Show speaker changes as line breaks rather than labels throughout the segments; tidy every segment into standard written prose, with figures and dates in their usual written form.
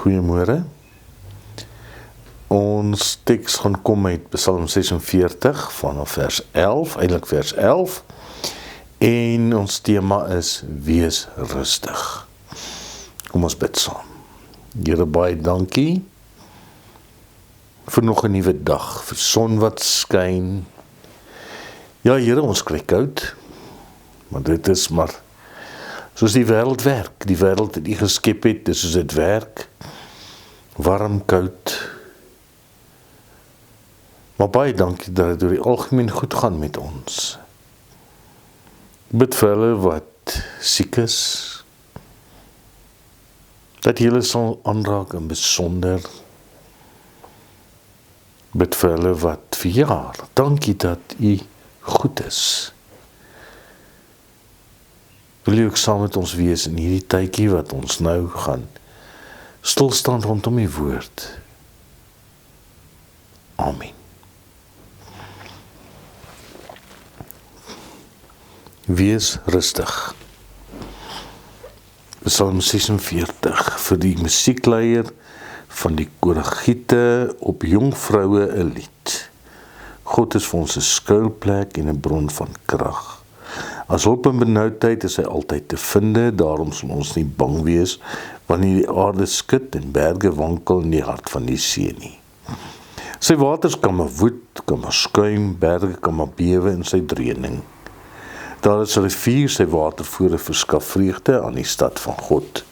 Goeiemôre. Ons teks gaan kom uit Psalm 46 vanaf vers 11, eintlik vers 11. En ons tema is wees rustig. Kom ons bid saam. Here, baie dankie vir nog 'n nuwe dag, vir son wat skyn. Ja, Here, ons kry koud, maar dit is maar soos die wêreld werk. Die wêreld wat U geskep het, dis soos dit werk. Warm, koud. Maar baie dankie dat dit deur die algemeen goed gaan met ons. Bid vir hulle wat siek is, dat julle sal aanraak in besonder. Bid vir hulle wat verjaar. Dankie dat U goed is. Wil U ook saam met ons wees in hierdie tydjie wat ons nou gaan stilstaan rondom U woord. Amen. Wees rustig. Psalm 46 vir die musiekleier van die koragiete op jong vroue 'n lied. God is vir ons 'n skuilplek en 'n bron van krag. As hulp in benoudheid is hy altyd te vinde, daarom sal ons nie bang wees wanneer die aarde skud en berge wankel in die hart van die see nie. Sy waters kan maar woed, kan maar skuim, berge kan maar bewe in sy dreuning. Daar is 'n rivier, sy watervloede verskaf vreugde aan die stad van God,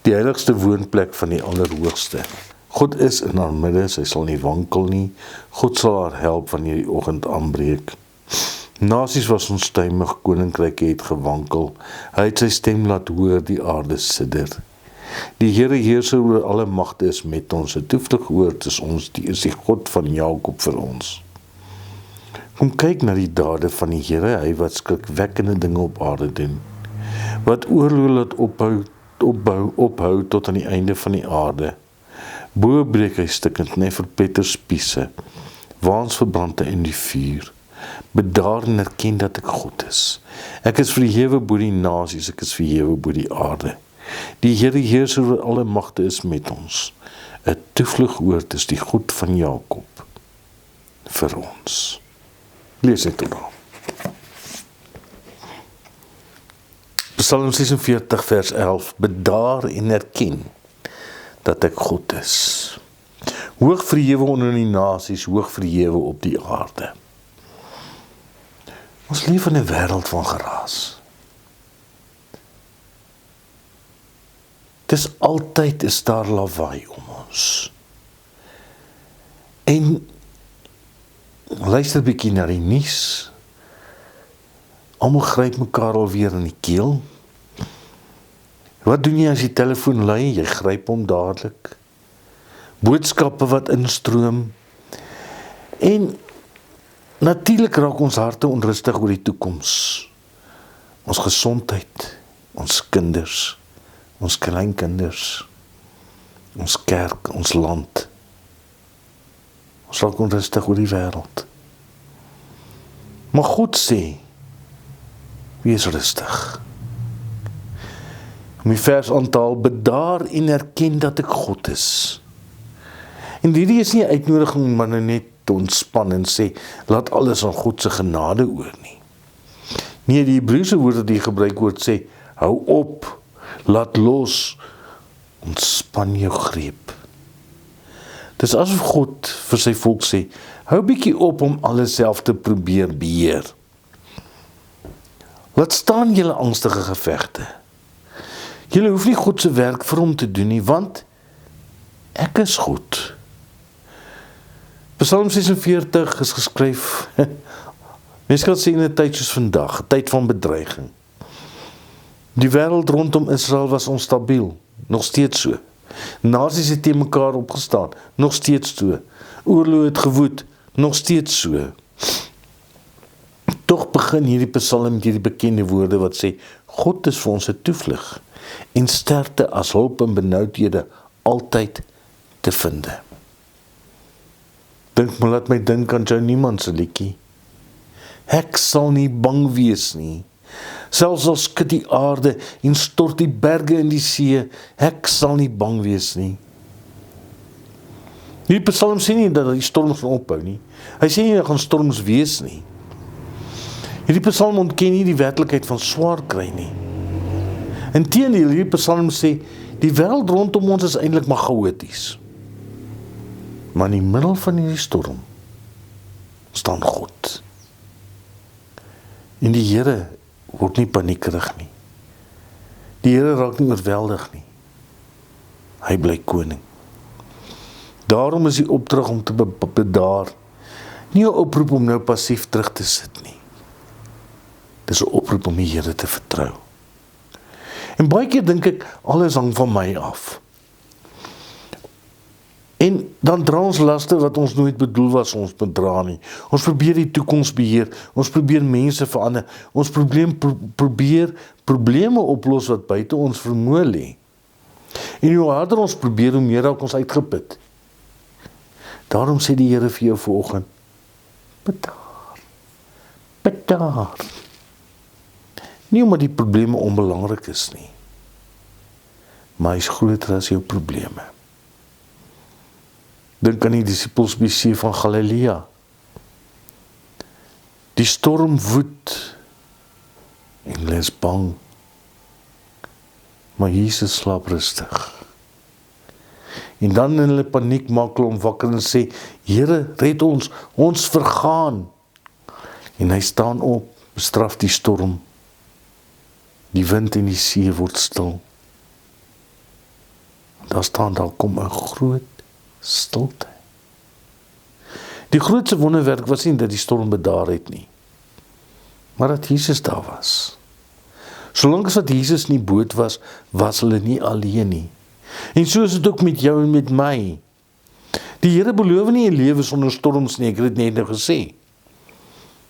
die heiligste woonplek van die Allerhoogste. God is in haar midde, sy sal nie wankel nie. God sal haar help wanneer die oggend aanbreek. Nasies was onstuimig, koninkryke het gewankel. Hy het sy stem laat hoor, die aarde sidder. Die Here heerser oor alle magte is met ons. 'n toevlugoord is ons, is die God van Jakob vir ons. Kom kyk na die dade van die Here, hy wat skrikwekkende dinge op aarde doen. Wat oorlog laat ophou tot aan die einde van die aarde. Bo breek hy stukkend, en hy verpletter spiese. Waans verbrand hy in die vuur. Bedaar en erken dat ek God is. Ek is verhewe bo die nasies, ek is verhewe bo die aarde. Die Here heerser oor alle magte is met ons. 'n toevlugoord is die God van Jakob vir ons. Lees dit dan. Psalm 46 vers 11. Bedaar en erken dat ek God is. Hoog verhewe onder die nasies, hoog verhewe op die aarde. Ons leef in 'n wêreld van geraas. Dis altyd is daar lawaai om ons. En luister bietjie na die nuus. Almal gryp mekaar alweer in die keel. Wat doen jy as die telefoon lui? Jy gryp hom dadelik. Boodskappe wat instroom. En natuurlik raak ons harte onrustig oor die toekoms. Ons gesondheid, ons kinders, ons kleinkinders, ons kerk, ons land. Ons raak onrustig oor die wêreld. Maar God sê, wees rustig. Om die vers aan te haal, bedaar en erken dat ek God is. En hierdie is nie 'n uitnodiging om maar net te ontspan en sê, laat alles aan God se genade oor nie. Nee, die Hebreëse woord wat hier gebruik word sê, hou op, laat los, ontspan jou greep. Dis asof God vir sy volk sê, hou bietjie op om alles self te probeer beheer. Laat staan julle angstige gevegte. Julle hoef nie God se werk vir hom te doen nie, want ek is God. Psalm 46 is geskryf, mens kan sê in 'n tyd soos vandag, 'n tyd van bedreiging. Die wêreld rondom Israel was onstabiel, nog steeds so. Nasies het teen mekaar opgestaan, nog steeds so. Oorlog het gewoed, nog steeds so. Tog begin hierdie psalm met hierdie bekende woorde wat sê, God is vir ons 'n toevlug en sterkte as hulp in benoudhede altyd te vind. Laat my dink aan Jou Niemand se liedjie. Ek sal nie bang wees nie. Selfs al skud die aarde en stort die berge in die see, ek sal nie bang wees nie. Hierdie Psalm sê nie dat die storms gaan ophou nie. Hy sê nie dat gaan storms wees nie. Hierdie Psalm ontken nie die werklikheid van swaar kry nie. Inteendeel, hierdie Psalm sê, die wêreld rondom ons is eintlik maar chaoties. Maar in die middel van hierdie storm staan God. En die Here word nie paniekerig nie. Die Here raak nie oorweldig nie. Hy bly koning. Daarom is die opdrag om te bedaar nie 'n oproep om nou passief terug te sit nie. Dis 'n oproep om die Here te vertrou. En baie keer dink ek, alles hang van my af. En dan dra ons laste wat ons nooit bedoel was ons moet dra nie. Ons probeer die toekoms beheer, ons probeer mense verander, ons probeer probleme oplos wat buite ons vermoë lê. En hoe harder ons probeer, hoe meer raak ons uitgeput. Daarom sê die Here vir jou vanoggend, bedaar. Nie omdat die probleme onbelangrik is nie, maar hy's groter as jou probleme. Dink aan die disippels by die see van Galilea. Die storm woed en hulle is bang, maar Jesus slaap rustig. En dan in hulle paniek maak hulle hom wakker en sê, Here, red ons, ons vergaan. En hy staan op, bestraf die storm. Die wind en die see word stil. Daar staan, daar kom 'n groot stilte. Die grootste wonderwerk was nie dat die storm bedaar het nie, maar dat Jesus daar was. Solank as wat Jesus in die boot was, was hulle nie alleen nie. En so is dit ook met jou en met my. Die Here beloof nie 'n lewe sonder storms nie, ek het dit net nou gesê.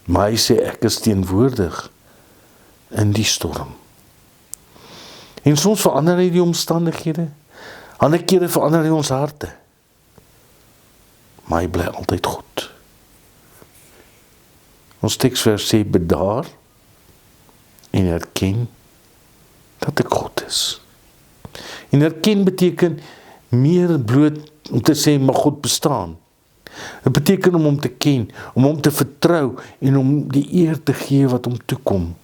Maar hy sê, ek is teenwoordig in die storm. En soms verander hy die omstandighede, ander kere verander hy ons harte. Maar hy bly altyd goed. Ons teksvers sê, bedaar en erken dat ek God is. En erken beteken meer bloot om te sê, maar God bestaan. Het beteken om hom te ken, om hom te vertrou en om die eer te gee wat hom toekom.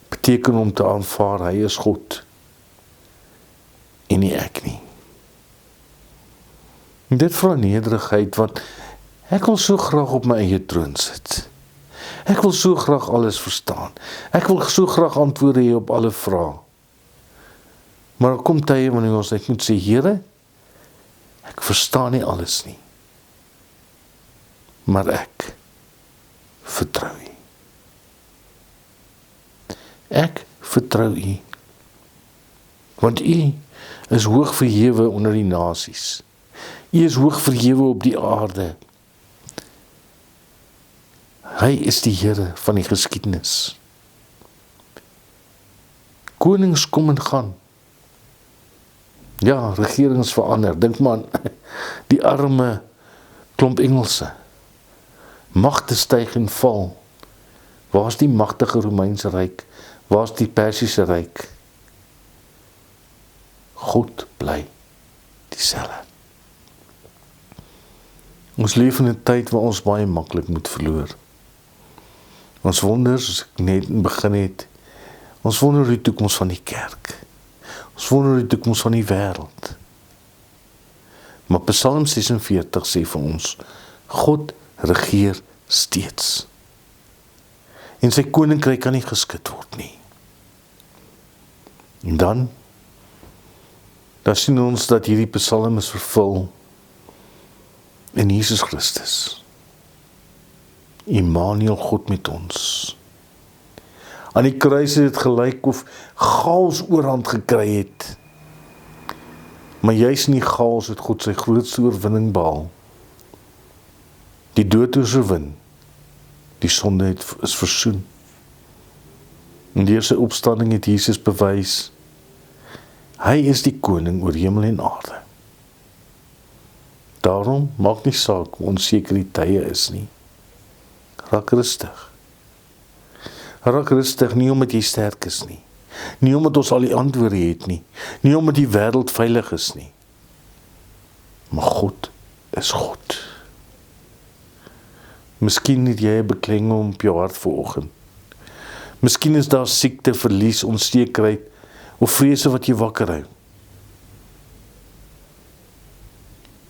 Beteken om te aanvaar, hy is God en nie ek nie. En dit vra nederigheid, want ek wil so graag op my eie troon sit. Ek wil so graag alles verstaan. Ek wil so graag antwoorde hê op alle vrae. Maar er kom tye wanneer ons net moet sê, Here, ek verstaan nie alles nie, maar ek vertrou U. Ek vertrou U, want U is hoog verhewe onder die nasies. U is hoog verhewe op die aarde. Hy is die Here van die geskiedenis. Konings kom en gaan. Ja, regerings verander. Dink maar aan die arme klomp Engelse. Magte styg en val. Waar is die magtige Romeinse ryk? Waar is die Persiese ryk? God bly dieselfde. Ons leef in 'n tyd waar ons baie maklik moet verloor. Ons wonder, soos ek net begin het, ons wonder oor die toekoms van die kerk. Ons wonder oor die toekoms van die wêreld. Maar Psalm 46 sê vir ons, God regeer steeds. En sy koninkryk kan nie geskit word nie. En dan sien ons dat hierdie Psalm is vervul in Jesus Christus. Immanuel, God met ons. Aan die kruis het dit gelyk of chaos oorhand gekry het. Maar juis in die chaos het God sy grootste oorwinning behaal. Die dood is oorwin. Die sonde is versoen. En deur sy opstanding het Jesus bewys, hy is die koning oor hemel en aarde. Daarom maak nie saak hoe onseker die tye is nie. Raak rustig. Raak rustig nie omdat jy sterk is nie. Nie omdat ons al die antwoorde het nie. Nie omdat die wêreld veilig is nie. maar God is God. Miskien het jy 'n beklemming op jou hart vanoggend. Miskien is daar siekte, verlies, onsekerheid of vrese wat jy wakker hou.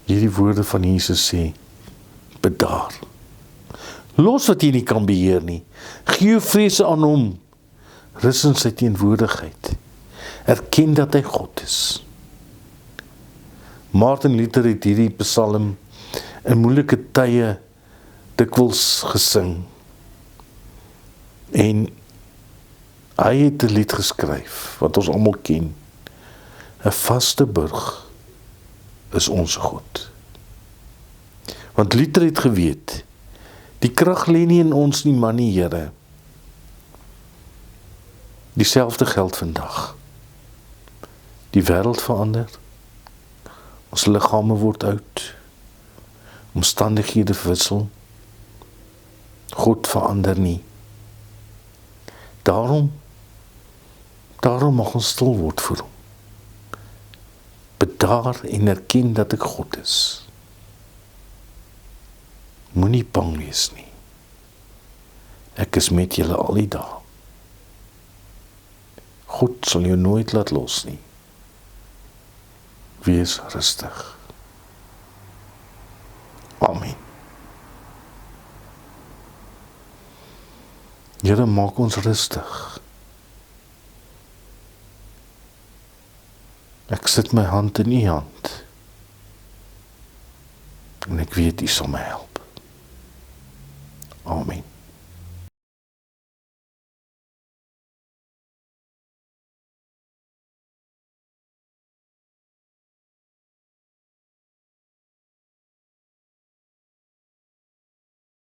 Hierdie woorde van Jesus sê, bedaar. Los wat jy nie kan beheer nie. Gee jou vrese aan hom. Rus in sy teenwoordigheid. Erken dat hy God is. Martin Luther het hierdie psalm in moeilike tye dikwels gesing. En hy het 'n lied geskryf, wat ons almal ken. 'n Vaste burg is ons God. Want Luther het geweet, die krag lê nie in ons nie, maar in die Here. Dieselfde geld vandag. Die wêreld verander. Ons liggame word oud. Omstandighede wissel. God verander nie. Daarom mag ons stil word vir hom. Bedaar en erken dat ek God is. Moenie bang wees nie. Ek is met julle al die dae. God sal jou nooit laat los nie. Wees rustig. Amen. Here, maak ons rustig. Ek sit my hand in u hand. En ek weet u sal my help.